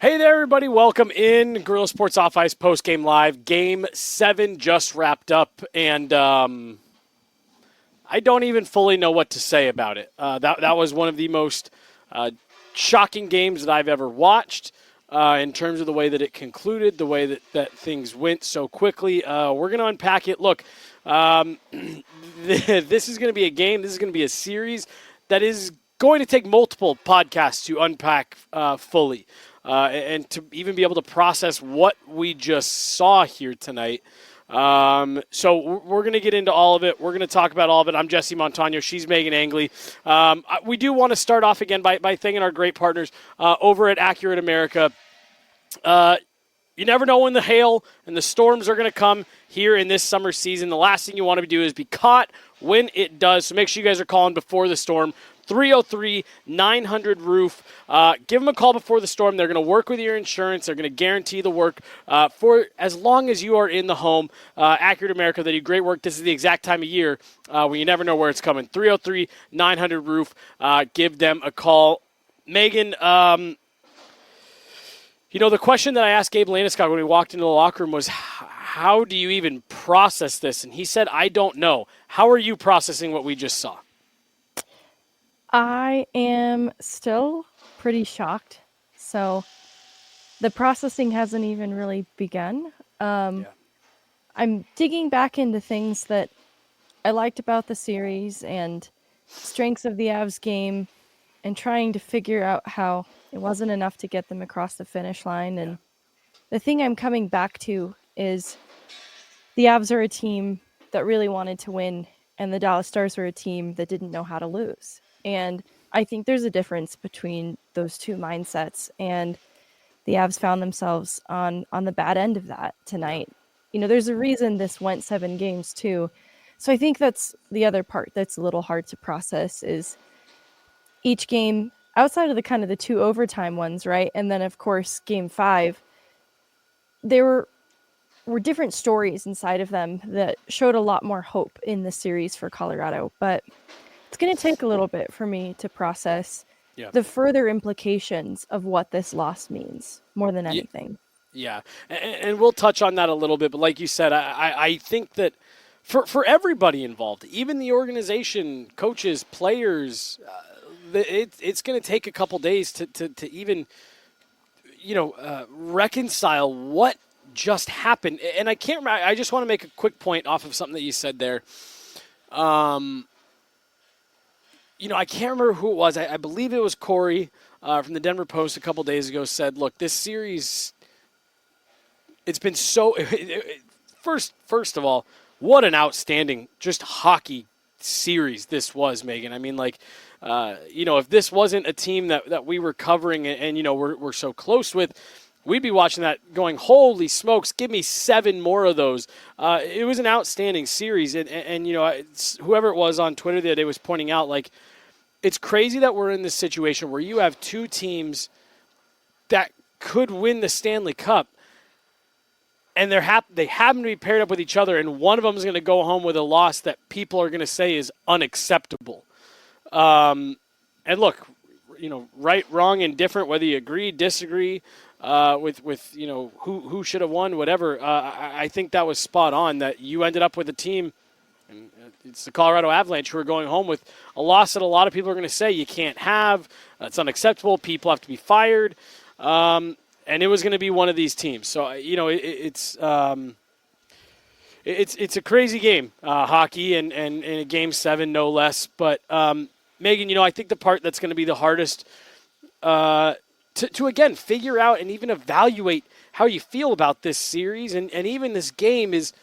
Hey there, everybody. Welcome in. Gorilla Sports Off Ice Postgame Live. Game 7 just wrapped up, and I don't even fully know what to say about it. That was one of the most shocking games that I've ever watched in terms of the way that it concluded, the way that things went so quickly. We're going to unpack it. Look, this is going to be a game. This is going to be a series that is going to take multiple podcasts to unpack fully. And to even be able to process what we just saw here tonight. So we're going to get into all of it. We're going to talk about all of it. I'm Jesse Montano. She's Meghan Angley. We do want to start off again by thanking our great partners over at Accurate America. You never know when the hail and the storms are going to come here in this summer season. The last thing you want to do is be caught when it does. So make sure you guys are calling before the storm. 303-900-ROOF. Give them a call before the storm. They're going to work with your insurance. They're going to guarantee the work for as long as you are in the home. Accurate America, they do great work. This is the exact time of year when you never know where it's coming. 303-900-ROOF. Give them a call. Megan, the question that I asked Gabe Landeskog when we walked into the locker room was, how do you even process this? And he said, I don't know. How are you processing what we just saw? I am still pretty shocked. So the processing hasn't even really begun. I'm digging back into things that I liked about the series and strengths of the Avs game and trying to figure out how it wasn't enough to get them across the finish line. And the thing I'm coming back to is the Avs are a team that really wanted to win, and the Dallas Stars are a team that didn't know how to lose. And I think there's a difference between those two mindsets, and the Avs found themselves on the bad end of that tonight. There's a reason this went 7 games too. So I think that's the other part that's a little hard to process is each game outside of the 2 overtime ones, right? And then of course, game 5, there were different stories inside of them that showed a lot more hope in the series for Colorado, but it's going to take a little bit for me to process the further implications of what this loss means more than anything. Yeah, and we'll touch on that a little bit. But like you said, I think that for everybody involved, even the organization, coaches, players, it's going to take a couple days to even, reconcile what just happened. And I can't remember. I just want to make a quick point off of something that you said there. I can't remember who it was. I believe it was Corey from the Denver Post a couple days ago said, look, this series, it's been so – first of all, what an outstanding just hockey series this was, Megan. I mean, if this wasn't a team that we were covering and we're so close with, we'd be watching that going, holy smokes, give me 7 more of those. It was an outstanding series. And whoever it was on Twitter the other day was pointing out, it's crazy that we're in this situation where you have 2 teams that could win the Stanley Cup, and they happen to be paired up with each other, and one of them is going to go home with a loss that people are going to say is unacceptable. And look, right, wrong, indifferent, whether you agree, disagree, with who should have won, whatever. I think that was spot on that you ended up with a team, and it's the Colorado Avalanche, who are going home with a loss that a lot of people are going to say you can't have. It's unacceptable. People have to be fired. And it was going to be one of these teams. So, it's a crazy game, hockey, and a game 7, no less. But, Megan, I think the part that's going to be the hardest to again figure out and even evaluate how you feel about this series and even this game is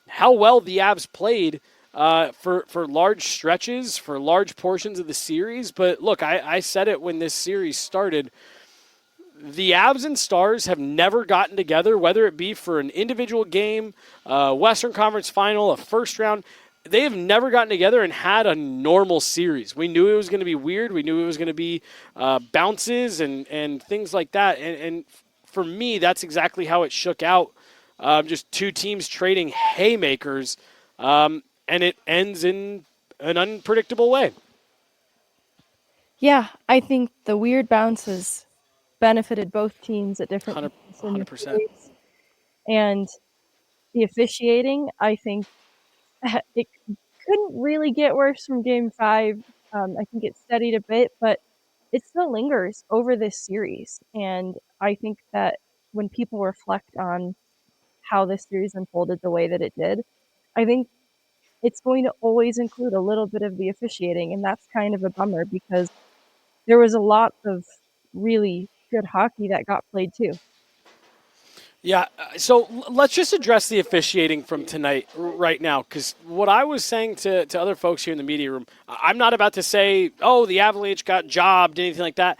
how well the Avs played for large stretches, for large portions of the series. But look, I said it when this series started. The Avs and Stars have never gotten together, whether it be for an individual game, Western Conference Final, a first round. They have never gotten together and had a normal series. We knew it was going to be weird. We knew it was going to be bounces and things like that. And for me, that's exactly how it shook out. Just 2 teams trading haymakers, and it ends in an unpredictable way. Yeah, I think the weird bounces benefited both teams at different points in the 100%. series. And the officiating, I think it couldn't really get worse from Game 5. I think it steadied a bit, but it still lingers over this series. And I think that when people reflect on how this series unfolded the way that it did, I think it's going to always include a little bit of the officiating. And that's kind of a bummer because there was a lot of really good hockey that got played too. Yeah, so let's just address the officiating from tonight right now, because what I was saying to other folks here in the media room, I'm not about to say, oh, the Avalanche got jobbed, anything like that.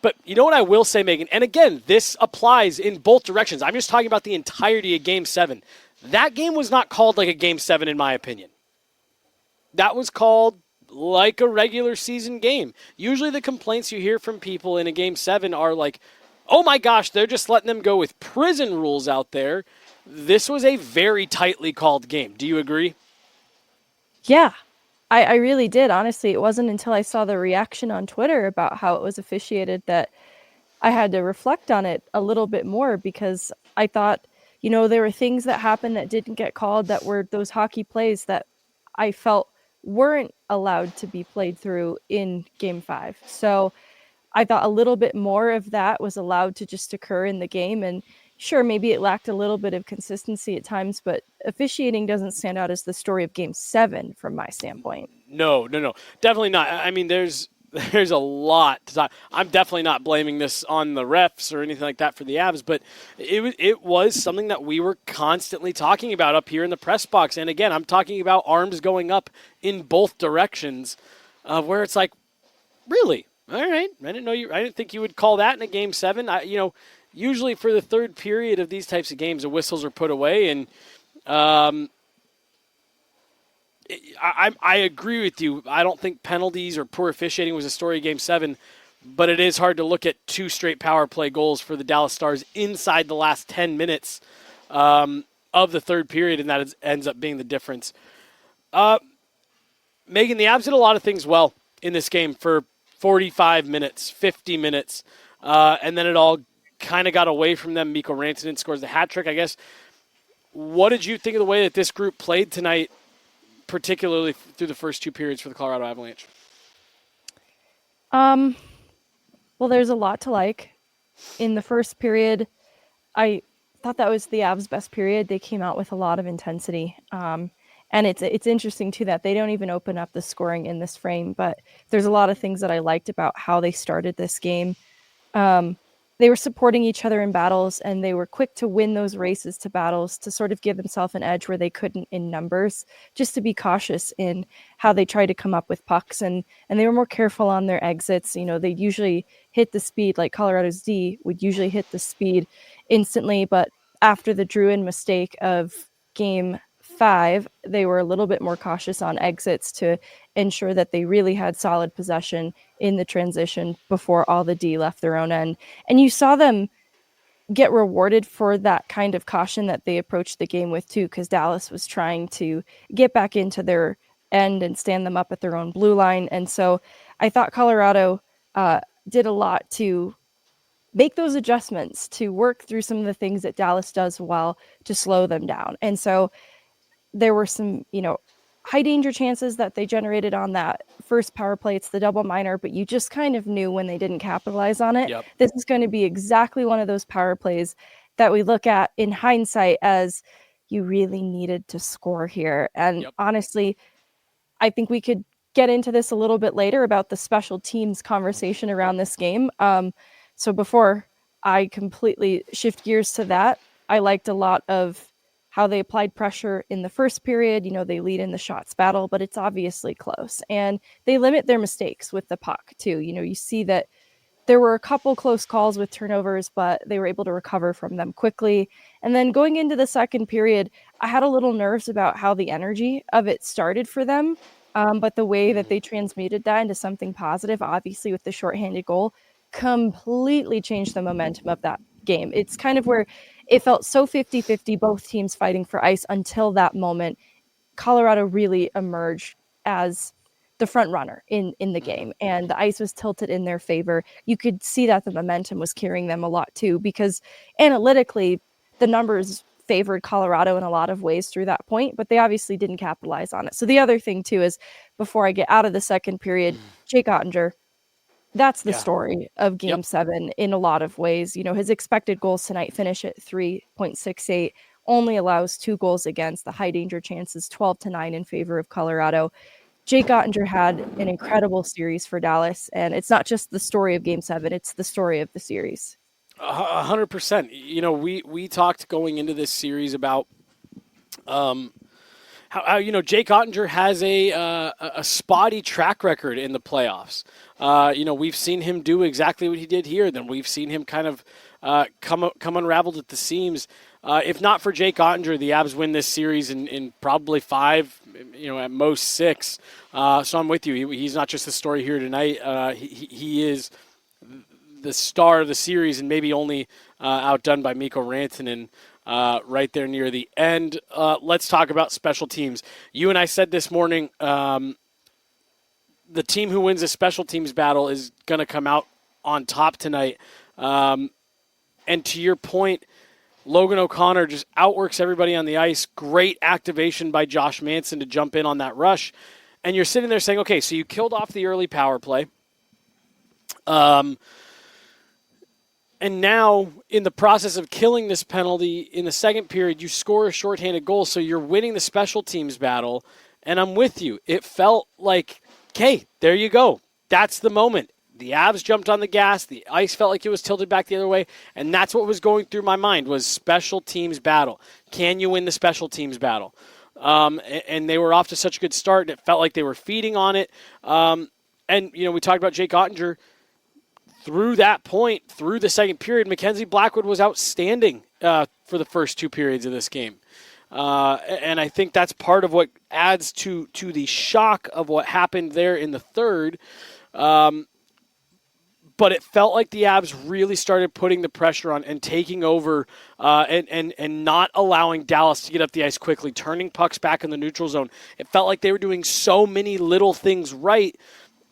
But you know what I will say, Megan? And again, this applies in both directions. I'm just talking about the entirety of Game 7. That game was not called like a Game 7, in my opinion. That was called like a regular season game. Usually the complaints you hear from people in a Game 7 are like, oh my gosh, they're just letting them go with prison rules out there. This was a very tightly called game. Do you agree? Yeah, I really did. Honestly, it wasn't until I saw the reaction on Twitter about how it was officiated that I had to reflect on it a little bit more because I thought, there were things that happened that didn't get called that were those hockey plays that I felt weren't allowed to be played through in Game 5. So I thought a little bit more of that was allowed to just occur in the game. And sure, maybe it lacked a little bit of consistency at times, but officiating doesn't stand out as the story of Game 7 from my standpoint. No, definitely not. I mean, there's a lot to talk. I'm definitely not blaming this on the refs or anything like that for the Avs, but it was something that we were constantly talking about up here in the press box. And again, I'm talking about arms going up in both directions, where it's like, really? All right, I didn't think you would call that in a Game 7. Usually for the third period of these types of games, the whistles are put away, and I agree with you. I don't think penalties or poor officiating was a story of Game 7, but it is hard to look at two straight power play goals for the Dallas Stars inside the last 10 minutes of the third period, and that ends up being the difference. Megan, the Avs did a lot of things well in this game for 45 minutes, 50 minutes, and then it all kind of got away from them. Mikko Rantanen scores the hat trick, I guess. What did you think of the way that this group played tonight, particularly through the first two periods for the Colorado Avalanche? Well, there's a lot to like. In the first period, I thought that was the Avs' best period. They came out with a lot of intensity. And it's interesting, too, that they don't even open up the scoring in this frame. But there's a lot of things that I liked about how they started this game. They were supporting each other in battles, and they were quick to win those races to battles to sort of give themselves an edge where they couldn't in numbers, just to be cautious in how they tried to come up with pucks. And they were more careful on their exits. They usually hit the speed, like Colorado's D would usually hit the speed instantly. But after the Druin mistake of Game 5, they were a little bit more cautious on exits to ensure that they really had solid possession in the transition before all the D left their own end. And you saw them get rewarded for that kind of caution that they approached the game with too, because Dallas was trying to get back into their end and stand them up at their own blue line. And so I thought Colorado did a lot to make those adjustments, to work through some of the things that Dallas does well to slow them down. And so there were some, high danger chances that they generated on that first power play. It's the double minor, but you just kind of knew when they didn't capitalize on it. Yep. This is going to be exactly one of those power plays that we look at in hindsight as you really needed to score here. And honestly, I think we could get into this a little bit later about the special teams conversation around this game. So before I completely shift gears to that, I liked a lot of how they applied pressure in the first period. They lead in the shots battle, but it's obviously close. And they limit their mistakes with the puck, too. You see that there were a couple close calls with turnovers, but they were able to recover from them quickly. And then going into the second period, I had a little nerves about how the energy of it started for them. But the way that they transmuted that into something positive, obviously with the shorthanded goal, completely changed the momentum of that game. It's kind of where it felt so 50-50, both teams fighting for ice until that moment. Colorado really emerged as the front runner in the game, and the ice was tilted in their favor. You could see that the momentum was carrying them a lot too, because analytically the numbers favored Colorado in a lot of ways through that point, but they obviously didn't capitalize on it. So the other thing too is, before I get out of the second period, Jake Ottinger, that's the story of Game 7 in a lot of ways. You know, his expected goals tonight finish at 3.68, only allows 2 goals against. The high danger chances 12-9 in favor of Colorado. Jake Ottinger had an incredible series for Dallas, and it's not just the story of Game 7, it's the story of the series. 100%. You know, we talked going into this series about how you know, Jake Ottinger has a spotty track record in the playoffs. You know, we've seen him do exactly what he did here. Then we've seen him kind of come unraveled at the seams. If not for Jake Ottinger, the Avs win this series in probably 5, you know, at most 6. So I'm with you. He's not just the story here tonight. He is the star of the series, and maybe only outdone by Mikko Rantanen right there near the end. Let's talk about special teams. You and I said this morning, the team who wins a special teams battle is going to come out on top tonight. And to your point, Logan O'Connor just outworks everybody on the ice. Great activation by Josh Manson to jump in on that rush. And you're sitting there saying, okay, so you killed off the early power play. And now, in the process of killing this penalty in the second period, you score a shorthanded goal, so you're winning the special teams battle. And I'm with you. It felt like, okay, there you go. That's the moment. The Avs jumped on the gas. The ice felt like it was tilted back the other way. And that's what was going through my mind, was special teams battle. Can you win the special teams battle? And they were off to such a good start, and it felt like they were feeding on it. And, you know, we talked about Jake Ottinger. Through that point, through the second period, Mackenzie Blackwood was outstanding for the first 2 periods of this game. And I think that's part of what adds to the shock of what happened there in the third. But it felt like the Avs really started putting the pressure on and taking over and not allowing Dallas to get up the ice quickly, turning pucks back in the neutral zone. It felt like they were doing so many little things right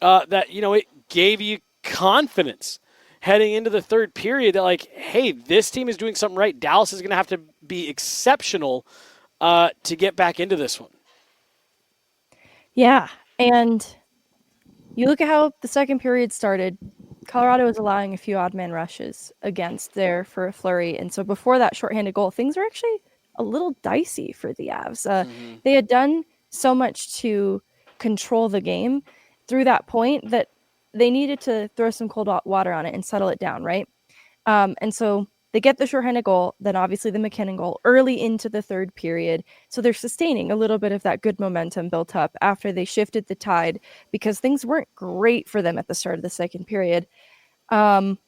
that, you know, it gave you confidence heading into the third period that, like, hey, this team is doing something right. Dallas is going to have to be exceptional to get back into this one. Yeah, and you look at how the second period started. Colorado was allowing a few odd man rushes against there for a flurry, and so before that shorthanded goal, things were actually a little dicey for the Avs. They had done so much to control the game through that point that they needed to throw some cold water on it and settle it down, right? And so they get the shorthanded goal, then obviously the MacKinnon goal early into the third period. So they're sustaining a little bit of that good momentum built up after they shifted the tide, because things weren't great for them at the start of the second period. And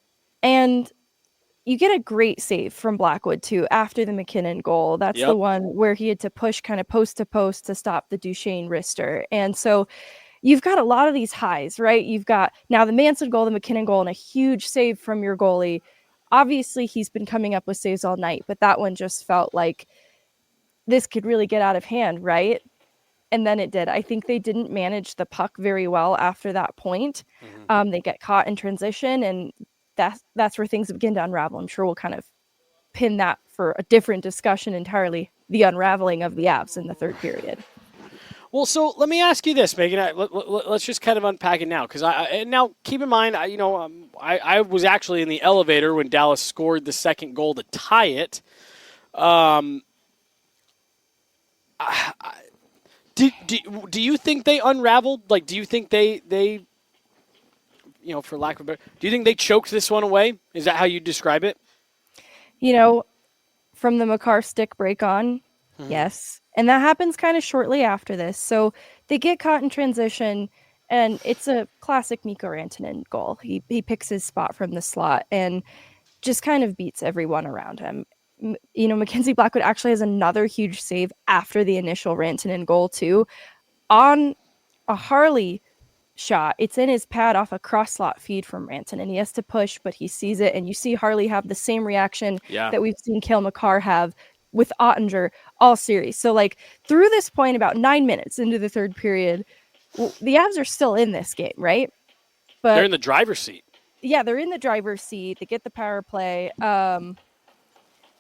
you get a great save from Blackwood, too, after the MacKinnon goal. That's the one where he had to push kind of post to post to stop the Duchesne wrister. And so you've got a lot of these highs, right? You've got now the Manson goal, the MacKinnon goal, and a huge save from your goalie. Obviously, he's been coming up with saves all night, but that one just felt like this could really get out of hand, right? And then it did. I think they didn't manage the puck very well after that point. They get caught in transition, and that's where things begin to unravel. I'm sure we'll kind of pin that for a different discussion entirely, the unraveling of the Avs in the third period. Well, so let me ask you this, Megan. Let's just kind of unpack it now, because now keep in mind, I was actually in the elevator when Dallas scored the second goal to tie it. Do you think they unraveled? Like, do you think they you know, for lack of a better, do you think they choked this one away? Is that how you describe it? You know, from the Makar stick break on, yes. And that happens kind of shortly after this. So they get caught in transition, and it's a classic Mikko Rantanen goal. He picks his spot from the slot and just kind of beats everyone around him. You know, Mackenzie Blackwood actually has another huge save after the initial Rantanen goal, too, on a Harley shot. It's in his pad off a cross slot feed from Rantanen, and he has to push, but he sees it, and you see Harley have the same reaction that we've seen Cale Makar have with Ottinger all series. So, like, through this point, about 9 minutes into the third period, the Avs are still in this game, right? But they're in the driver's seat. Yeah, they're in the driver's seat. They get the power play. And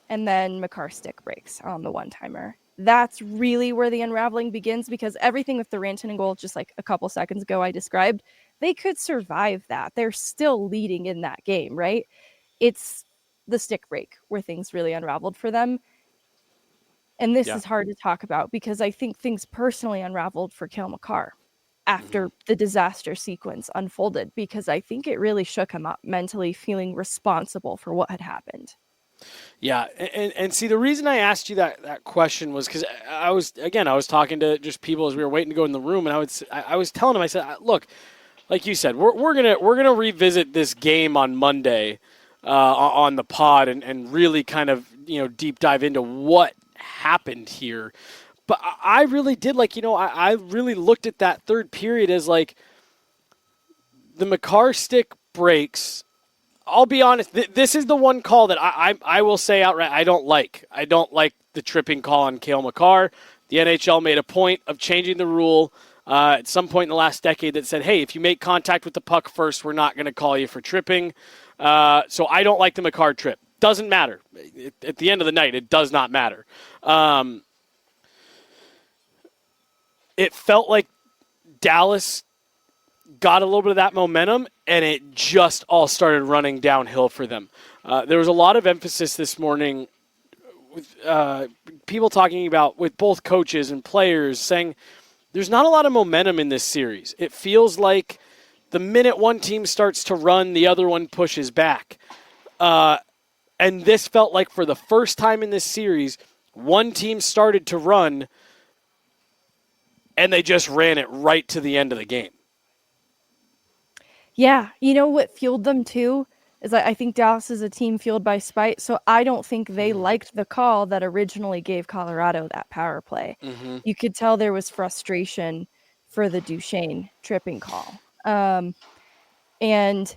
then Makar stick breaks on the one-timer. That's really where the unraveling begins, because everything with the Rantanen goal, just like a couple seconds ago I described, they could survive that. They're still leading in that game, right? It's the stick break where things really unraveled for them. And this is hard to talk about because I think things personally unraveled for Cale Makar after the disaster sequence unfolded, because I think it really shook him up mentally, feeling responsible for what had happened. Yeah, and see, the reason I asked you that question was because I was talking to just people as we were waiting to go in the room, and I was telling them, I said, look, like you said, we're gonna revisit this game on Monday on the pod and really kind of deep dive into what happened here. But I really did I really looked at that third period as like the Makar stick breaks. I'll be honest. This is the one call that I will say outright I don't like. I don't like the tripping call on Cale Makar. The NHL made a point of changing the rule at some point in the last decade that said, hey, if you make contact with the puck first, we're not going to call you for tripping. So I don't like the Makar trip. Doesn't matter. At the end of the night, it does not matter. It felt like Dallas got a little bit of that momentum, and it just all started running downhill for them. There was a lot of emphasis this morning with people talking about, with both coaches and players, saying there's not a lot of momentum in this series. It feels like the minute one team starts to run, the other one pushes back. And this felt like for the first time in this series, one team started to run, and they just ran it right to the end of the game. Yeah, you know what fueled them too is I think Dallas is a team fueled by spite, so I don't think they liked the call that originally gave Colorado that power play. Mm-hmm. You could tell there was frustration for the Duchesne tripping call. And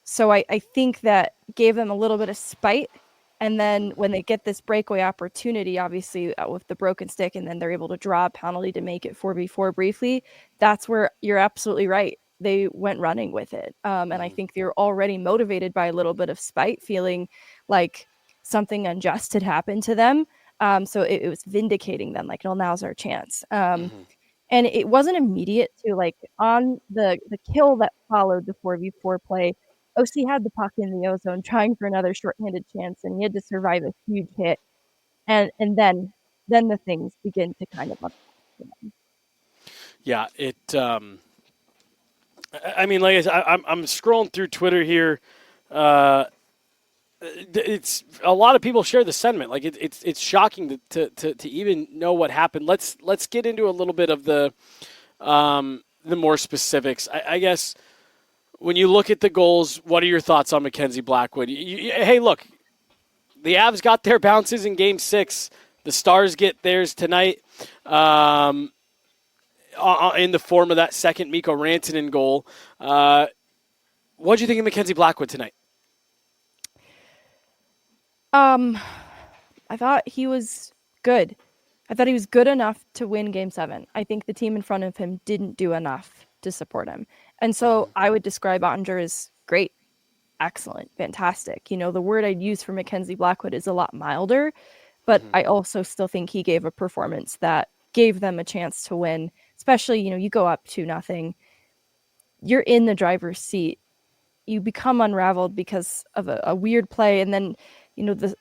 so I think that gave them a little bit of spite. And then when they get this breakaway opportunity, obviously with the broken stick, and then they're able to draw a penalty to make it 4v4 briefly, that's where you're absolutely right. They went running with it. And I think they're already motivated by a little bit of spite, feeling like something unjust had happened to them. So it was vindicating them, like, well, now's our chance. And it wasn't immediate to, like, on the kill that followed the 4v4 play, OC had the puck in the ozone trying for another shorthanded chance, and he had to survive a huge hit. And then the things begin to kind of unfold. Yeah, it I mean, like I said, I'm scrolling through Twitter here. It's a lot of people share the sentiment. Like it's shocking to even know what happened. Let's get into a little bit of the more specifics. I guess when you look at the goals, what are your thoughts on Mackenzie Blackwood? Hey, look, the Avs got their bounces in Game 6. The Stars get theirs tonight. In the form of that second Mikko Rantanen goal. What did you think of Mackenzie Blackwood tonight? I thought he was good. I thought he was good enough to win Game 7. I think the team in front of him didn't do enough to support him. And so I would describe Ottinger as great, excellent, fantastic. The word I'd use for Mackenzie Blackwood is a lot milder, but I also still think he gave a performance that gave them a chance to win. Especially, you go up 2-0, you're in the driver's seat, you become unraveled because of a weird play, and then the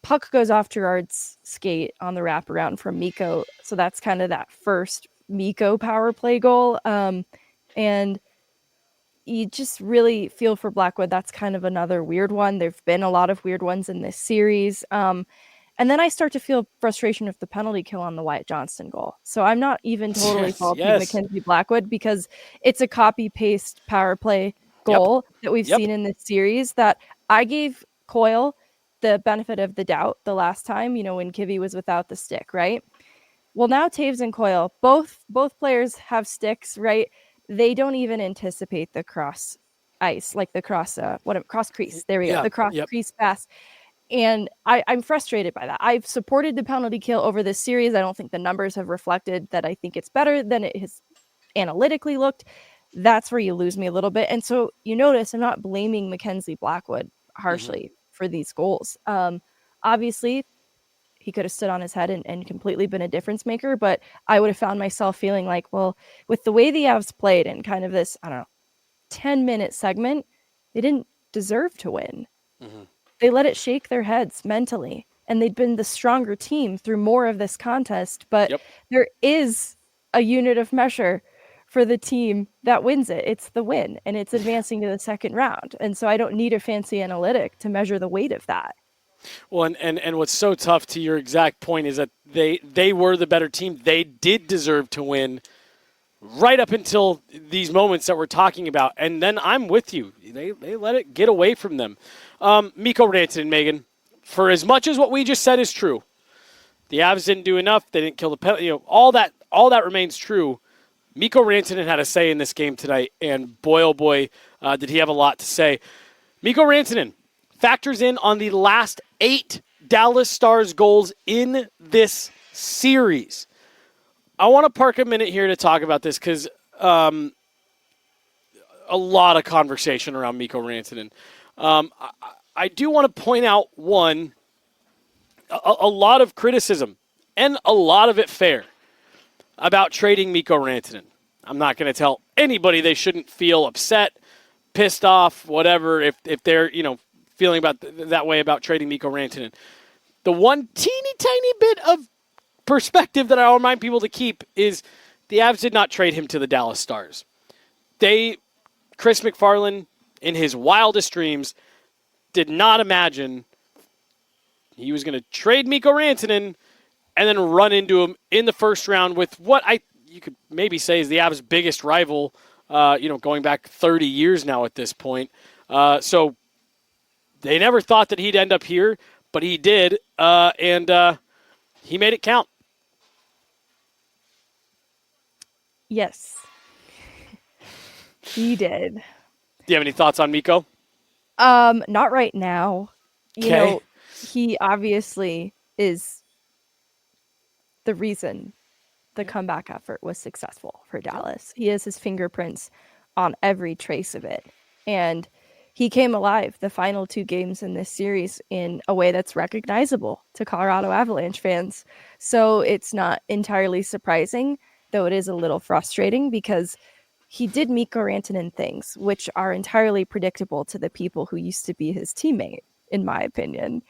puck goes off Girard's skate on the wraparound from Mikko, so that's kind of that first Mikko power play goal, and you just really feel for Blackwood. That's kind of another weird one. There've been a lot of weird ones in this series. And then I start to feel frustration with the penalty kill on the Wyatt Johnston goal. So I'm not even totally faulting Mackenzie Blackwood, because it's a copy-paste power play goal that we've seen in this series that I gave Coyle the benefit of the doubt the last time, when Kivy was without the stick, right? Well, now Taves and Coyle, both players have sticks, right? They don't even anticipate the cross ice, like the cross crease. There we go. The cross crease pass. And I'm frustrated by that. I've supported the penalty kill over this series. I don't think the numbers have reflected that I think it's better than it has analytically looked, that's where you lose me a little bit. And so you notice I'm not blaming Mackenzie Blackwood harshly for these goals. Obviously, he could have stood on his head and completely been a difference maker, but I would have found myself feeling like, well, with the way the Avs played in kind of this, I don't know, 10-minute segment, they didn't deserve to win. They let it shake their heads mentally, and they'd been the stronger team through more of this contest, but there is a unit of measure for the team that wins it. It's the win, and it's advancing to the second round. And so I don't need a fancy analytic to measure the weight of that. Well, and what's so tough, to your exact point, is that they were the better team. They did deserve to win right up until these moments that we're talking about. And then I'm with you. They let it get away from them. Mikko Rantanen, Megan, for as much as what we just said is true, the Avs didn't do enough. They didn't kill the penalty. All that remains true. Mikko Rantanen had a say in this game tonight, and boy, oh boy, did he have a lot to say. Mikko Rantanen factors in on the last 8 Dallas Stars goals in this series. I want to park a minute here to talk about this because a lot of conversation around Mikko Rantanen. I do want to point out, one, a lot of criticism, and a lot of it fair, about trading Mikko Rantanen. I'm not going to tell anybody they shouldn't feel upset, pissed off, whatever, if they're feeling about that way about trading Mikko Rantanen. The one teeny tiny bit of perspective that I remind people to keep is the Avs did not trade him to the Dallas Stars. Chris McFarland, in his wildest dreams, did not imagine he was going to trade Mikko Rantanen and then run into him in the first round with what you could maybe say is the Avs' biggest rival, going back 30 years now at this point. So they never thought that he'd end up here, but he did, and he made it count. Yes, he did. Do you have any thoughts on Mikko? Not right now. He obviously is the reason the comeback effort was successful for Dallas. He has his fingerprints on every trace of it. And he came alive the final 2 games in this series in a way that's recognizable to Colorado Avalanche fans. So it's not entirely surprising, though it is a little frustrating, because he did Mikko Rantanen things which are entirely predictable to the people who used to be his teammate, in my opinion.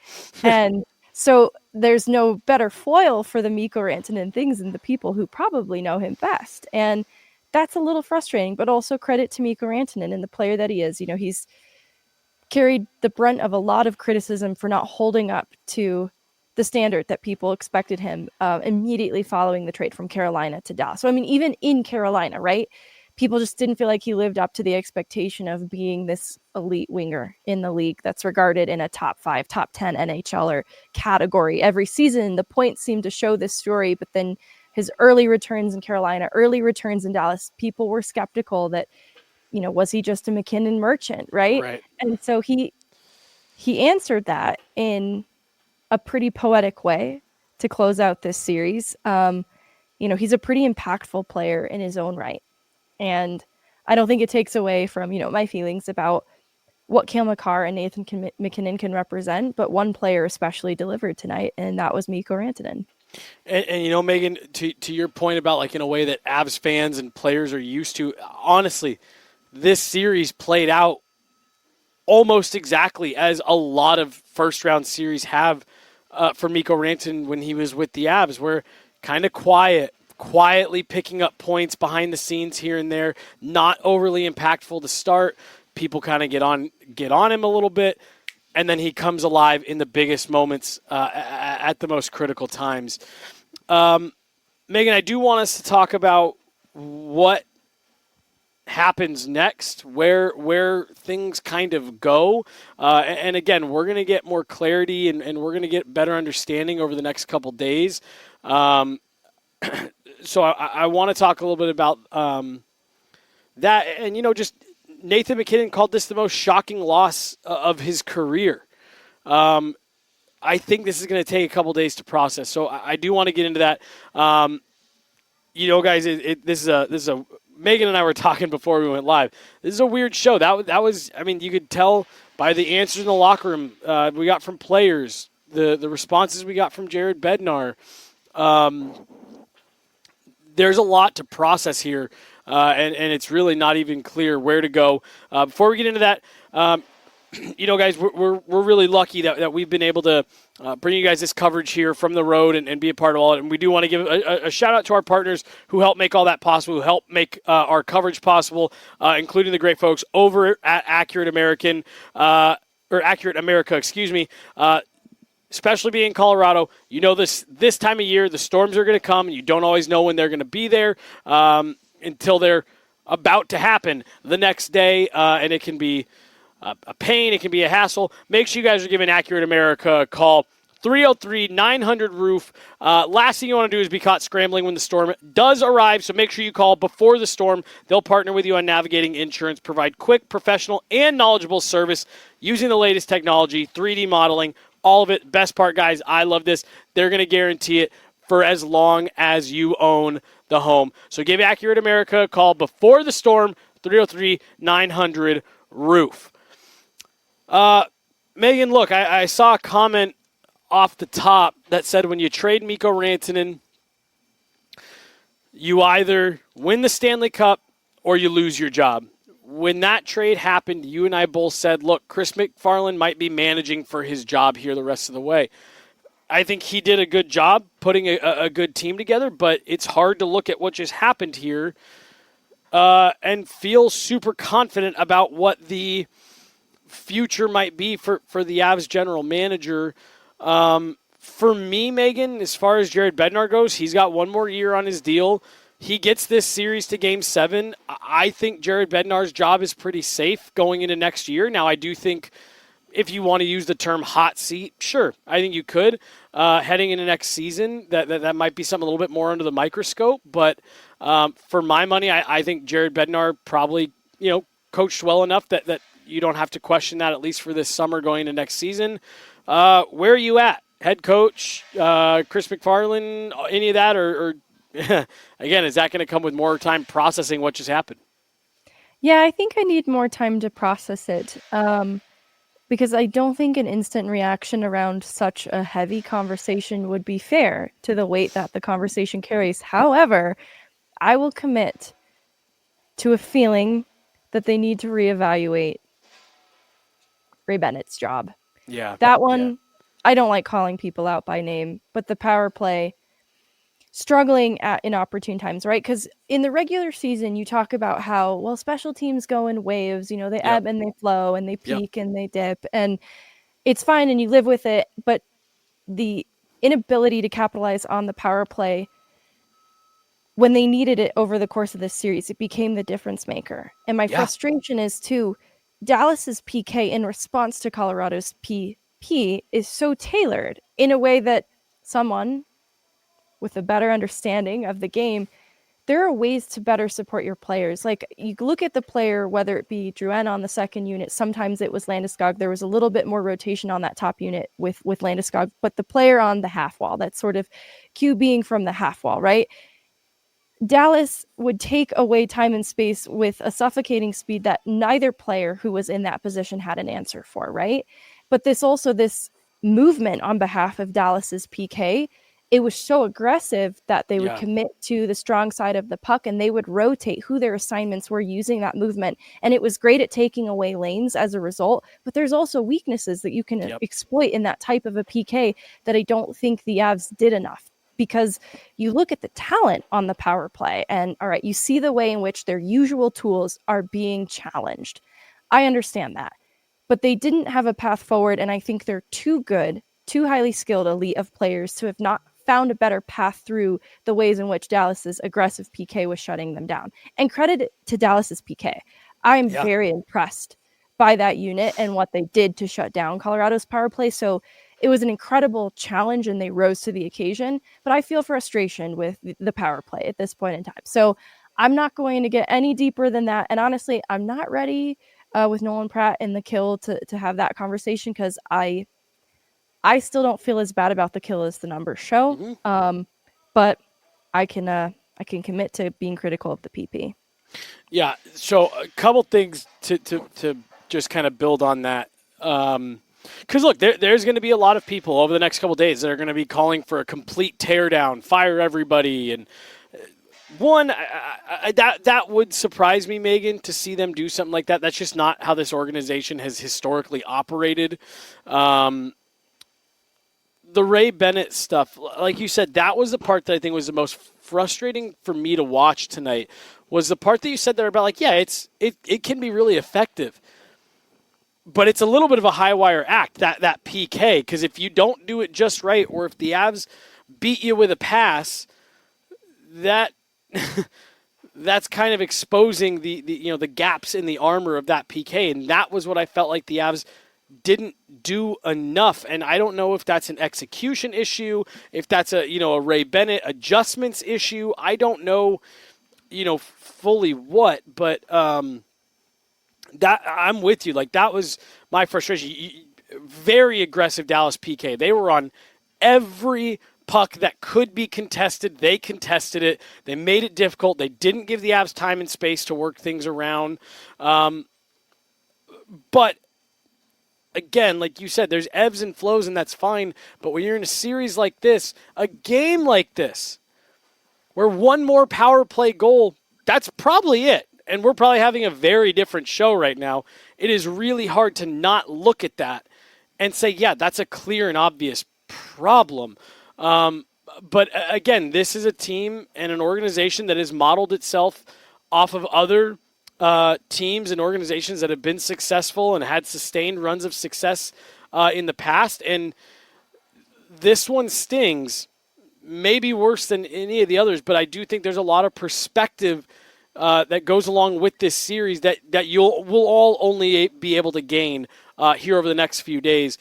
And so there's no better foil for the Mikko Rantanen things than the people who probably know him best. And that's a little frustrating, but also credit to Mikko Rantanen and the player that he is. He's carried the brunt of a lot of criticism for not holding up to the standard that people expected him immediately following the trade from Carolina to Dallas. So, even in Carolina, right? People just didn't feel like he lived up to the expectation of being this elite winger in the league that's regarded in a top 5, top 10 NHLer category every season. The points seem to show this story, but then his early returns in Carolina, early returns in Dallas, people were skeptical that, was he just a MacKinnon merchant, right? And so he answered that in a pretty poetic way to close out this series. He's a pretty impactful player in his own right. And I don't think it takes away from, my feelings about what Cale Makar and Nathan MacKinnon can represent, but one player especially delivered tonight, and that was Mikko Rantanen. And Megan, to your point about in a way that Avs fans and players are used to, honestly, this series played out almost exactly as a lot of first-round series have for Mikko Rantanen when he was with the Avs, where kind of quietly picking up points behind the scenes here and there, not overly impactful to start. People kind of get on him a little bit, and then he comes alive in the biggest moments at the most critical times. Megan, I do want us to talk about what happens next, where things kind of go. And again, we're going to get more clarity and we're going to get better understanding over the next couple days. So I want to talk a little bit about that. And, just Nathan MacKinnon called this the most shocking loss of his career. I think this is going to take a couple days to process. So I do want to get into that. Guys, this is a Megan and I were talking before we went live. This is a weird show. That was. I mean, you could tell by the answers in the locker room we got from players, the responses we got from Jared Bednar. There's a lot to process here, and it's really not even clear where to go. Before we get into that, guys, we're really lucky that we've been able to bring you guys this coverage here from the road and be a part of all it. And we do want to give a shout out to our partners who help make all that possible, who help make our coverage possible, including the great folks over at Accurate American, or Accurate America, excuse me. Especially being in Colorado, this time of year, the storms are going to come, and you don't always know when they're going to be there until they're about to happen the next day, and it can be a pain, it can be a hassle. Make sure you guys are giving Accurate America a call, 303-900-ROOF. Last thing you want to do is be caught scrambling when the storm does arrive, so make sure you call before the storm. They'll partner with you on navigating insurance, provide quick, professional, and knowledgeable service using the latest technology, 3D modeling, all of it. Best part, guys, I love this. They're going to guarantee it for as long as you own the home. So give Accurate America a call before the storm, 303-900-ROOF. Megan, look, I saw a comment off the top that said when you trade Mikko Rantanen, you either win the Stanley Cup or you lose your job. When that trade happened, you and I both said, look, Chris McFarland might be managing for his job here the rest of the way. I think he did a good job putting a good team together, but it's hard to look at what just happened here and feel super confident about what the future might be for the Avs general manager. For me, Megan, as far as Jared Bednar goes, he's got one more year on his deal. He gets this series to Game 7. I think Jared Bednar's job is pretty safe going into next year. Now, I do think if you want to use the term hot seat, sure, I think you could. Heading into next season, that might be something a little bit more under the microscope. But for my money, I think Jared Bednar probably coached well enough that you don't have to question that, at least for this summer going into next season. Where are you at? Head coach, Chris McFarland, any of that, or again, is that going to come with more time processing what just happened? Yeah, I think I need more time to process it because I don't think an instant reaction around such a heavy conversation would be fair to the weight that the conversation carries. However, I will commit to a feeling that they need to reevaluate Ray Bennett's job. Yeah. That one, I don't like calling people out by name, but the power play struggling at inopportune times, right? Because in the regular season, you talk about how, well, special teams go in waves, they ebb and they flow and they peak and they dip, and it's fine and you live with it. But the inability to capitalize on the power play when they needed it over the course of this series, it became the difference maker. And my frustration is too, Dallas's PK in response to Colorado's PP is so tailored in a way that someone with a better understanding of the game, there are ways to better support your players. Like, you look at the player, whether it be Drouin on the second unit, sometimes it was Landeskog. There was a little bit more rotation on that top unit with Landeskog, but the player on the half wall, that's sort of QBing from the half wall, right? Dallas would take away time and space with a suffocating speed that neither player who was in that position had an answer for, right? But this movement on behalf of Dallas's PK, it was so aggressive that they would commit to the strong side of the puck and they would rotate who their assignments were using that movement. And it was great at taking away lanes as a result, but there's also weaknesses that you can exploit in that type of a PK that I don't think the Avs did enough. Because you look at the talent on the power play and, all right, you see the way in which their usual tools are being challenged. I understand that. But they didn't have a path forward, and I think they're too good, too highly skilled elite of players to have not found a better path through the ways in which Dallas's aggressive PK was shutting them down. And credit to Dallas's PK. I'm very impressed by that unit and what they did to shut down Colorado's power play. So it was an incredible challenge and they rose to the occasion, but I feel frustration with the power play at this point in time. So I'm not going to get any deeper than that. And honestly, I'm not ready with Nolan Pratt and the kill to have that conversation because I still don't feel as bad about the kill as the numbers show. But I can commit to being critical of the PP. Yeah, so a couple things to just kind of build on that. Because look, there's going to be a lot of people over the next couple days that are going to be calling for a complete teardown, fire everybody, and that would surprise me, Megan, to see them do something like that. That's just not how this organization has historically operated. The Ray Bennett stuff, like you said, that was the part that I think was the most frustrating for me to watch tonight. Was the part that you said there about like, yeah, it can be really effective, but it's a little bit of a high wire act that PK, because if you don't do it just right, or if the Avs beat you with a pass, that that's kind of exposing the gaps in the armor of that PK, and that was what I felt like the Avs didn't do enough. And I don't know if that's an execution issue, if that's a Ray Bennett adjustments issue. I don't know, fully what, but that I'm with you. Like, that was my frustration. Very aggressive Dallas PK. They were on every puck that could be contested. They contested it. They made it difficult. They didn't give the Avs time and space to work things around. But again, like you said, there's ebbs and flows, and that's fine. But when you're in a series like this, a game like this, where one more power play goal, that's probably it. And we're probably having a very different show right now. It is really hard to not look at that and say, yeah, that's a clear and obvious problem. But again, this is a team and an organization that has modeled itself off of other teams and organizations that have been successful and had sustained runs of success in the past. And this one stings, maybe worse than any of the others, but I do think there's a lot of perspective that goes along with this series that we'll all only be able to gain here over the next few days.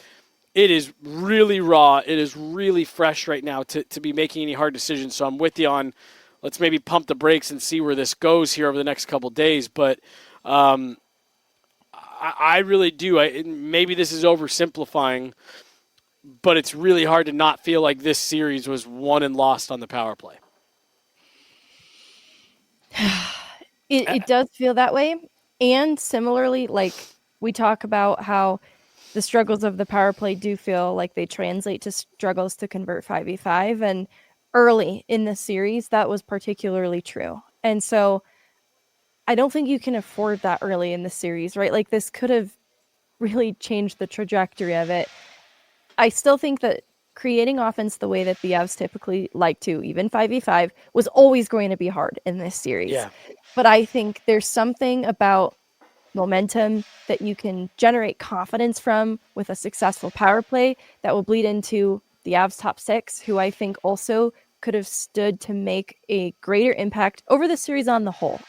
It is really raw. It is really fresh right now to be making any hard decisions. So I'm with you on, let's maybe pump the brakes and see where this goes here over the next couple of days. But I really do. Maybe this is oversimplifying, but it's really hard to not feel like this series was won and lost on the power play. It does feel that way. And similarly, like we talk about how the struggles of the power play do feel like they translate to struggles to convert 5v5. And early in the series, that was particularly true. And so I don't think you can afford that early in the series, right? Like, this could have really changed the trajectory of it. I still think that creating offense the way that the Avs typically like to, even 5v5, was always going to be hard in this series. Yeah. But I think there's something about momentum that you can generate confidence from with a successful power play that will bleed into the Avs top six, who I think also could have stood to make a greater impact over the series on the whole.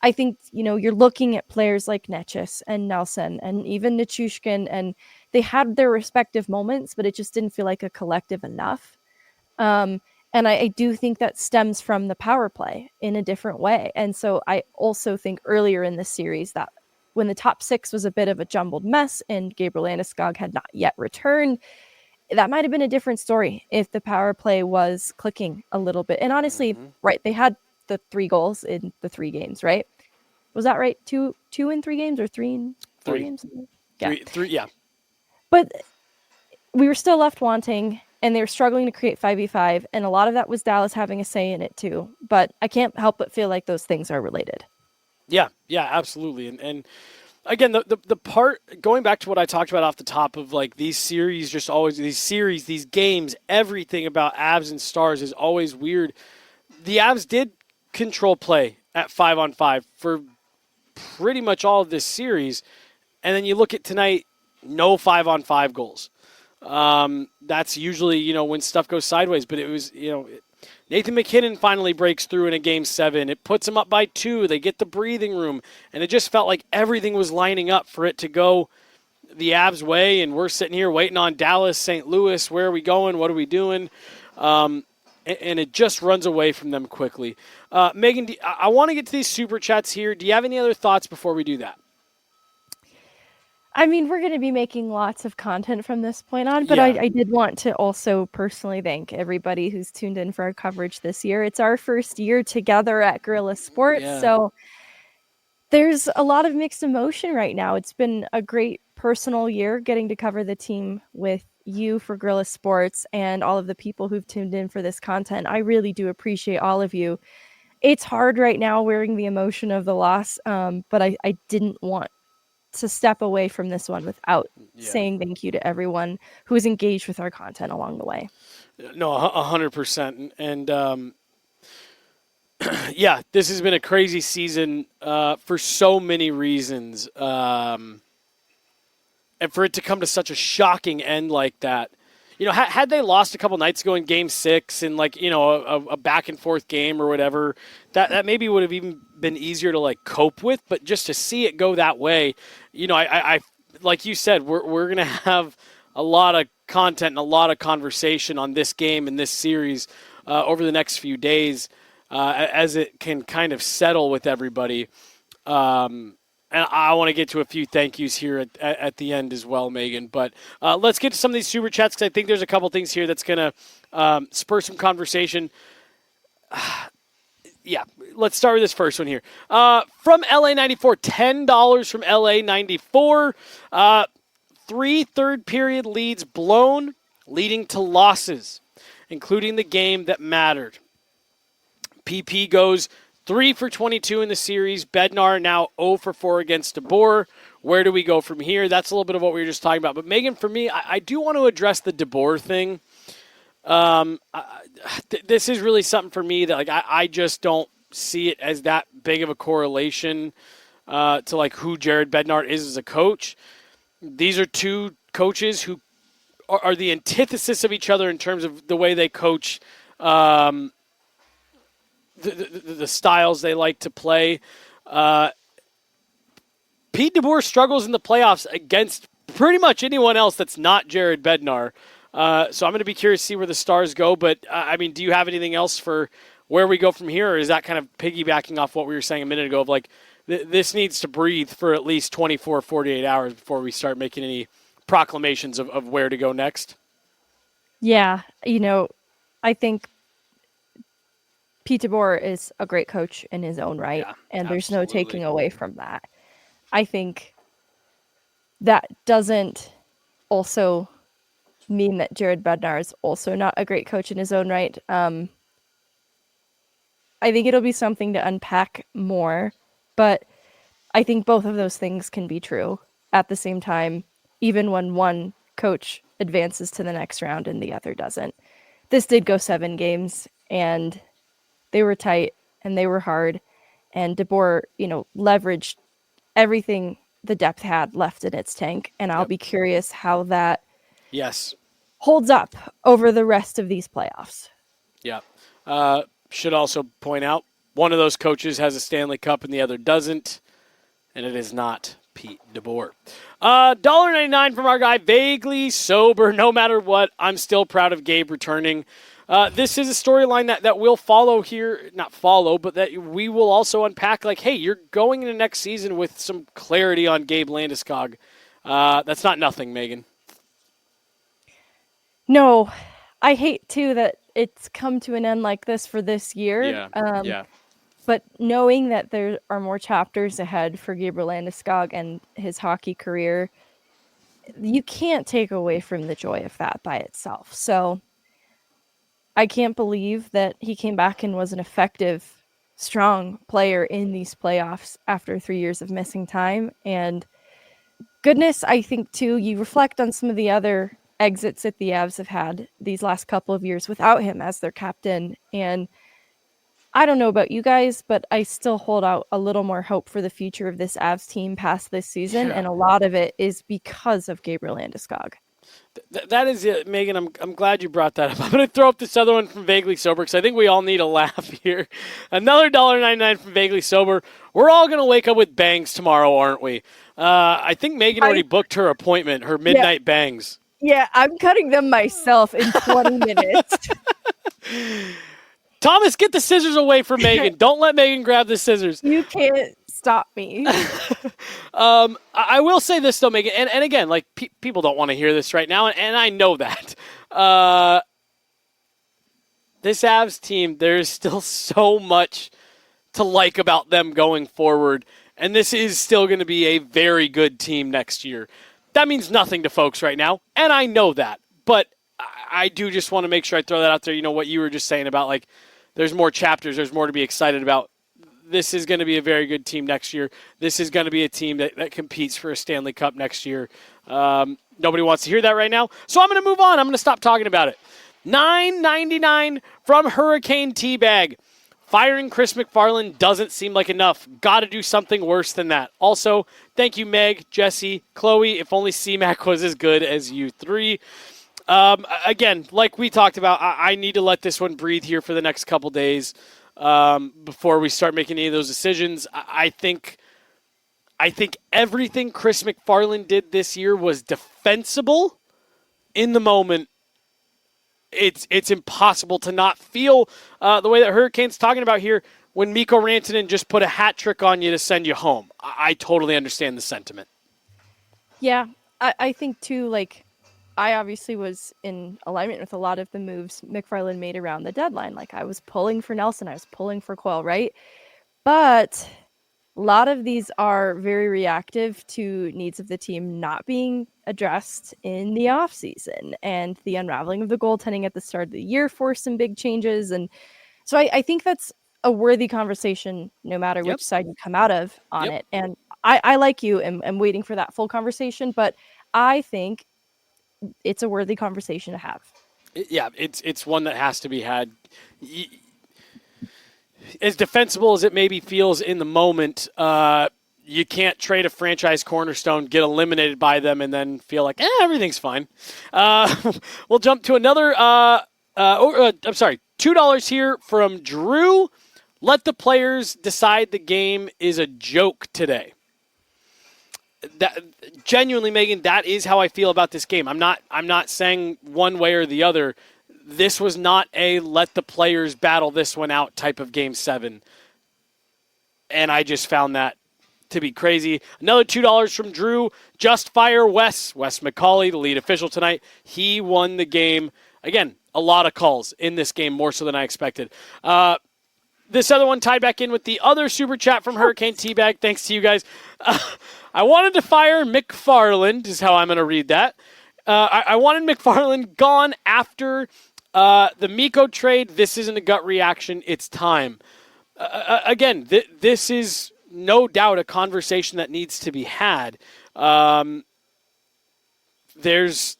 I think, you're looking at players like Netchis and Nelson and even Nichushkin, and they had their respective moments, but it just didn't feel like a collective enough. And I do think that stems from the power play in a different way. And so I also think earlier in the series that when the top six was a bit of a jumbled mess and Gabriel Landeskog had not yet returned, that might have been a different story if the power play was clicking a little bit. And honestly, right, they had the 3 goals in the 3 games, right? Was that right? 2 in 3 games or 3 in 4 games? Yeah. Three, yeah. But we were still left wanting, and they were struggling to create 5v5, and a lot of that was Dallas having a say in it too. But I can't help but feel like those things are related. Yeah, absolutely. And again, the part, going back to what I talked about off the top of like these series, these games, everything about Avs and Stars is always weird. The Avs did control play at 5-on-5 for pretty much all of this series. And then you look at tonight, no 5-on-5 goals. That's usually, when stuff goes sideways, but it was, Nathan MacKinnon finally breaks through in a game 7. It puts them up by 2. They get the breathing room, and it just felt like everything was lining up for it to go the Avs way. And we're sitting here waiting on Dallas, St. Louis. Where are we going? What are we doing? And it just runs away from them quickly. Megan, I want to get to these super chats here. Do you have any other thoughts before we do that? I mean, we're going to be making lots of content from this point on, but Yeah. I did want to also personally thank everybody who's tuned in for our coverage this year. It's our first year together at Guerrilla Sports, Yeah. so there's a lot of mixed emotion right now. It's been a great personal year getting to cover the team with you for Guerrilla Sports and all of the people who've tuned in for this content. I really do appreciate all of you. It's hard right now wearing the emotion of the loss, but I didn't want to step away from this one without saying thank you to everyone who has engaged with our content along the way. No, 100%. And yeah, this has been a crazy season for so many reasons. And for it to come to such a shocking end like that, had they lost a couple nights ago in Game 6 and a back and forth game or whatever, that maybe would have even been easier to cope with. But just to see it go that way, I like you said, we're gonna have a lot of content and a lot of conversation on this game and this series over the next few days as it can kind of settle with everybody. And I want to get to a few thank yous here at the end as well, Megan. But let's get to some of these super chats because I think there's a couple things here that's going to spur some conversation. Yeah, let's start with this first one here. From LA94, $10 from LA94. 3 third-period leads blown, leading to losses, including the game that mattered. PP goes 3 for 22 in the series. Bednar now 0 for 4 against DeBoer. Where do we go from here? That's a little bit of what we were just talking about. But, Megan, for me, I do want to address the DeBoer thing. This is really something for me that I just don't see it as that big of a correlation to who Jared Bednar is as a coach. These are two coaches who are the antithesis of each other in terms of the way they coach, the styles they like to play. Pete DeBoer struggles in the playoffs against pretty much anyone else that's not Jared Bednar. So I'm going to be curious to see where the Stars go. But, I mean, do you have anything else for where we go from here? Or is that kind of piggybacking off what we were saying a minute ago of this needs to breathe for at least 24, 48 hours before we start making any proclamations of where to go next? Yeah, I think Pete DeBoer is a great coach in his own right, and there's no taking away from that. I think that doesn't also mean that Jared Bednar is also not a great coach in his own right. I think it'll be something to unpack more, but I think both of those things can be true at the same time, even when one coach advances to the next round and the other doesn't. This did go 7 games, and they were tight and they were hard, and DeBoer, leveraged everything the depth had left in its tank, and I'll be curious how that holds up over the rest of these playoffs. Yeah. Should also point out, one of those coaches has a Stanley Cup and the other doesn't, and it is not Pete DeBoer. $1.99 from our guy, vaguely sober. No matter what, I'm still proud of Gabe returning. This is a storyline that we'll follow here. Not follow, but that we will also unpack. Hey, you're going into next season with some clarity on Gabe Landeskog. That's not nothing, Megan. No, I hate, too, that it's come to an end like this for this year. But knowing that there are more chapters ahead for Gabriel Landeskog and his hockey career, you can't take away from the joy of that by itself. So I can't believe that he came back and was an effective, strong player in these playoffs after 3 years of missing time. And goodness, I think, too, you reflect on some of the other exits that the Avs have had these last couple of years without him as their captain. And I don't know about you guys, but I still hold out a little more hope for the future of this Avs team past this season. And a lot of it is because of Gabriel Landeskog. That is it, Megan. I'm glad you brought that up. I'm going to throw up this other one from Vaguely Sober because I think we all need a laugh here. Another $1.99 from Vaguely Sober. We're all going to wake up with bangs tomorrow, aren't we? I think Megan already booked her appointment, her midnight bangs. Yeah, I'm cutting them myself in 20 minutes. Thomas, get the scissors away from Megan. Don't let Megan grab the scissors. You can't stop me. I will say this, though, Megan, and again, like, people don't want to hear this right now, and I know that. This Avs team, there's still so much to like about them going forward, and this is still going to be a very good team next year. That means nothing to folks right now, and I know that, but I do just want to make sure I throw that out there. You know, what you were just saying about, like, there's more chapters, there's more to be excited about. This is going to be a very good team next year. This is going to be a team that competes for a Stanley Cup next year. Nobody wants to hear that right now, so I'm going to move on. I'm going to stop talking about it. $9.99 from Hurricane Teabag. Firing Chris MacFarland doesn't seem like enough. Got to do something worse than that. Also, thank you, Meg, Jesse, Chloe. If only C-Mac was as good as you three. Again, like we talked about, I need to let this one breathe here for the next couple days before we start making any of those decisions. I think everything Chris MacFarland did this year was defensible. In the moment, it's impossible to not feel the way that Hurricane's talking about here when Mikko Rantanen just put a hat trick on you to send you home. I totally understand the sentiment. Yeah, I think, too, like, I obviously was in alignment with a lot of the moves MacFarland made around the deadline. Like, I was pulling for Nelson, I was pulling for Coyle, right? But a lot of these are very reactive to needs of the team not being addressed in the offseason, and the unraveling of the goaltending at the start of the year forced some big changes. And so I think that's a worthy conversation no matter which side you come out of on it. And I like you, am waiting for that full conversation, but I think it's a worthy conversation to have. Yeah, it's one that has to be had. As defensible as it maybe feels in the moment, you can't trade a franchise cornerstone, get eliminated by them, and then feel like, everything's fine. We'll jump to another, I'm sorry, $2 here from Drew. Let the players decide the game is a joke today. That genuinely, Megan, that is how I feel about this game. I'm not saying one way or the other. This was not a let the players battle this one out type of Game 7. And I just found that to be crazy. Another $2 from Drew. Just fire Wes McCauley, the lead official tonight. He won the game. Again, a lot of calls in this game, more so than I expected. This other one tied back in with the other super chat from Hurricane Teabag. Thanks to you guys. I wanted to fire MacFarland, is how I'm going to read that. I wanted MacFarland gone after the Mikko trade. This isn't a gut reaction. It's time. Again, this is no doubt a conversation that needs to be had. There's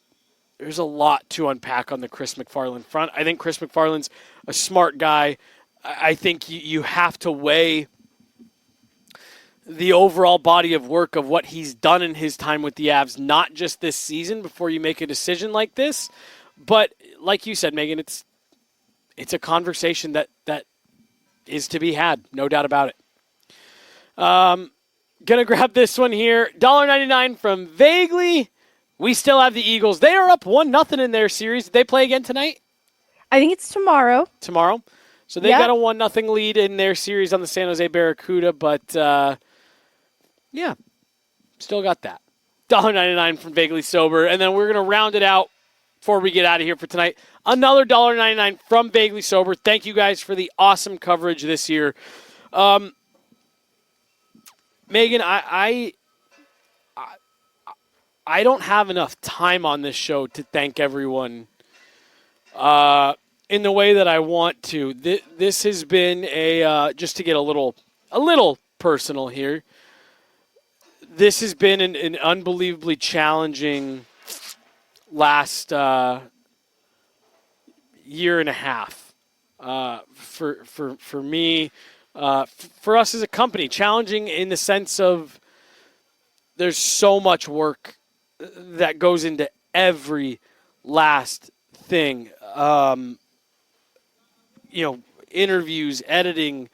a lot to unpack on the Chris MacFarland front. I think Chris MacFarland's a smart guy. I think you have to weigh the overall body of work of what he's done in his time with the Avs, not just this season, before you make a decision like this. But like you said, Megan, it's a conversation that is to be had, no doubt about it. Gonna grab this one here. $1.99 from Vaguely. We still have the Eagles. They are up 1-0 in their series. Did they play again tonight? I think it's tomorrow. So they got a 1-0 lead in their series on the San Jose Barracuda, but still got that. $1.99 from Vaguely Sober. And then we're going to round it out before we get out of here for tonight. Another $1.99 from Vaguely Sober. Thank you guys for the awesome coverage this year. Megan, I don't have enough time on this show to thank everyone in the way that I want to. This has been just to get a little personal here. This has been an unbelievably challenging last year and a half for me, for us as a company. Challenging in the sense of there's so much work that goes into every last thing. Interviews, editing,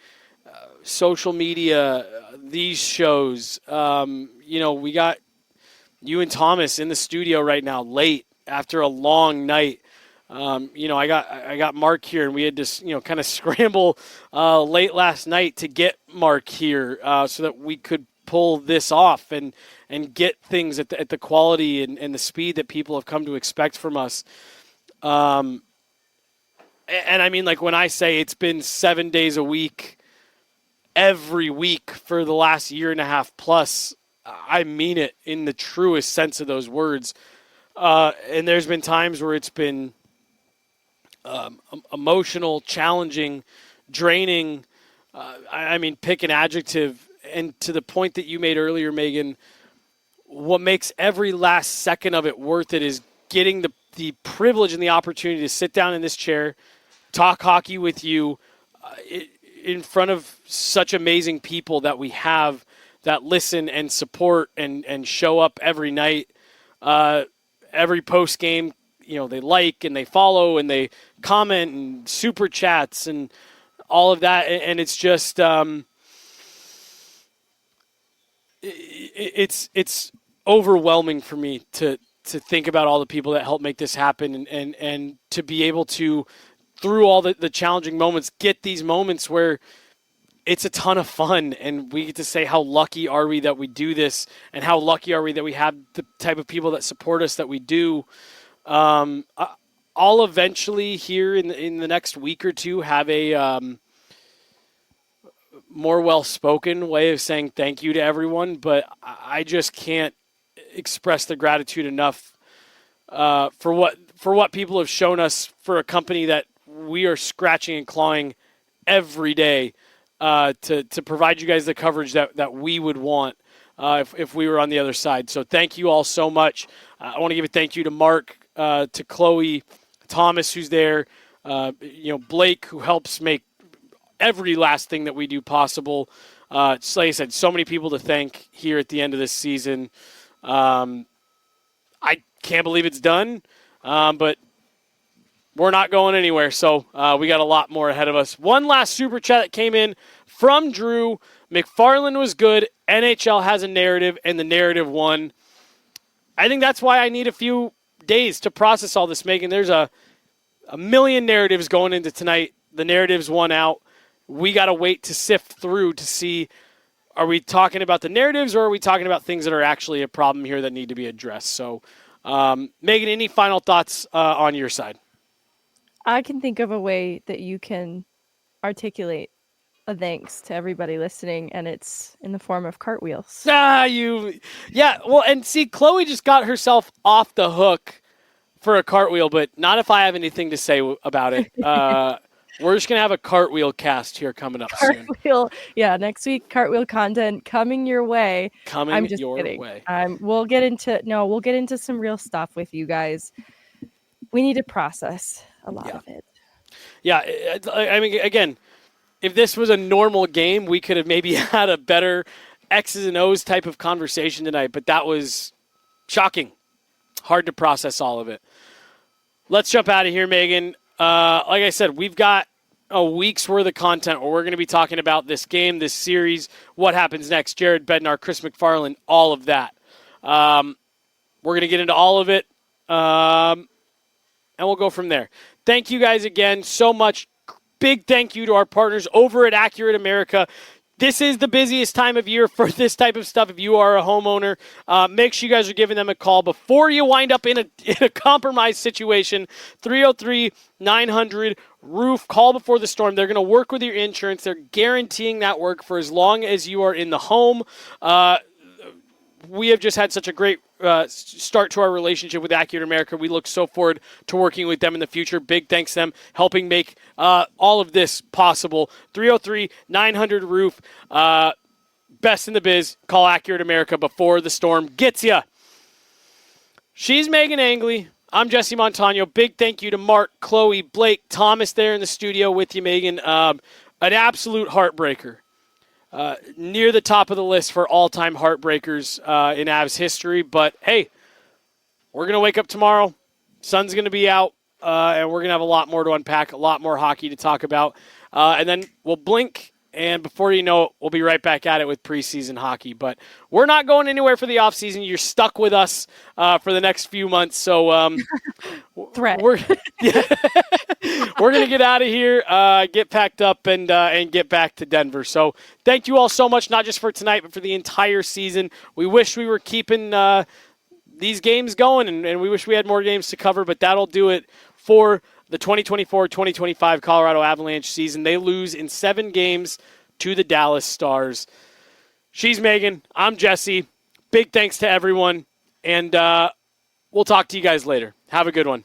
social media, these shows. We got you and Thomas in the studio right now, late after a long night. I got Mark here, and we had to kind of scramble late last night to get Mark here so that we could pull this off and get things at the quality and the speed that people have come to expect from us. And I mean, like when I say it's been 7 days a week, every week for the last year and a half plus, I mean it in the truest sense of those words. And there's been times where it's been emotional, challenging, draining. I mean, pick an adjective. And to the point that you made earlier, Megan, what makes every last second of it worth it is getting the privilege and the opportunity to sit down in this chair, talk hockey with you in front of such amazing people that we have that listen and support and show up every night. Every post game, they like and they follow and they comment and super chats and all of that. And it's just, it's overwhelming for me to think about all the people that help make this happen and to be able to, through all the challenging moments, get these moments where it's a ton of fun and we get to say how lucky are we that we do this and how lucky are we that we have the type of people that support us that we do. I'll eventually here in the next week or two have a more well-spoken way of saying thank you to everyone, but I just can't express the gratitude enough for what people have shown us for a company that we are scratching and clawing every day to provide you guys the coverage that we would want if we were on the other side. So thank you all so much. I want to give a thank you to Mark, to Chloe, Thomas, who's there, Blake, who helps make every last thing that we do possible. Just like I said, so many people to thank here at the end of this season. I can't believe it's done, but we're not going anywhere, so we got a lot more ahead of us. One last super chat that came in from Drew. McFarland was good. NHL has a narrative, and the narrative won. I think that's why I need a few days to process all this, Megan. There's a million narratives going into tonight. The narratives won out. We got to wait to sift through to see, are we talking about the narratives or are we talking about things that are actually a problem here that need to be addressed? So, Megan, any final thoughts on your side? I can think of a way that you can articulate a thanks to everybody listening, and it's in the form of cartwheels. Well, and see, Chloe just got herself off the hook for a cartwheel, but not if I have anything to say about it. We're just going to have a cartwheel cast here coming up soon. Yeah, next week, cartwheel content coming your way. I'm just kidding. Way. We'll get into some real stuff with you guys. We need to process a lot of it. Yeah, I mean, again, if this was a normal game, we could have maybe had a better X's and O's type of conversation tonight, but that was shocking. Hard to process all of it. Let's jump out of here, Megan. Like I said, we've got a week's worth of content where we're going to be talking about this game, this series, what happens next, Jared Bednar, Chris McFarland, all of that. We're going to get into all of it, and we'll go from there. Thank you guys again so much. Big thank you to our partners over at Accurate America. This is the busiest time of year for this type of stuff. If you are a homeowner, make sure you guys are giving them a call before you wind up in a compromised situation. 303-900-ROOF. Call before the storm. They're going to work with your insurance. They're guaranteeing that work for as long as you are in the home. We have just had such a great start to our relationship with Accurate America. We look so forward to working with them in the future. Big thanks to them helping make all of this possible. 303-900-ROOF. Best in the biz. Call Accurate America before the storm gets you. She's Meghan Angley. I'm Jesse Montano. Big thank you to Mark, Chloe, Blake, Thomas there in the studio with you, Megan. An absolute heartbreaker. Near the top of the list for all-time heartbreakers in Avs history. But, hey, we're going to wake up tomorrow. Sun's going to be out, and we're going to have a lot more to unpack, a lot more hockey to talk about. And then we'll blink, and before you know it, we'll be right back at it with preseason hockey. But we're not going anywhere for the offseason. You're stuck with us for the next few months. So threat. We're going to get out of here, get packed up, and get back to Denver. So thank you all so much, not just for tonight, but for the entire season. We wish we were keeping these games going, and we wish we had more games to cover, but that'll do it for the 2024-2025 Colorado Avalanche season. They lose in 7 games to the Dallas Stars. She's Megan. I'm Jesse. Big thanks to everyone, and we'll talk to you guys later. Have a good one.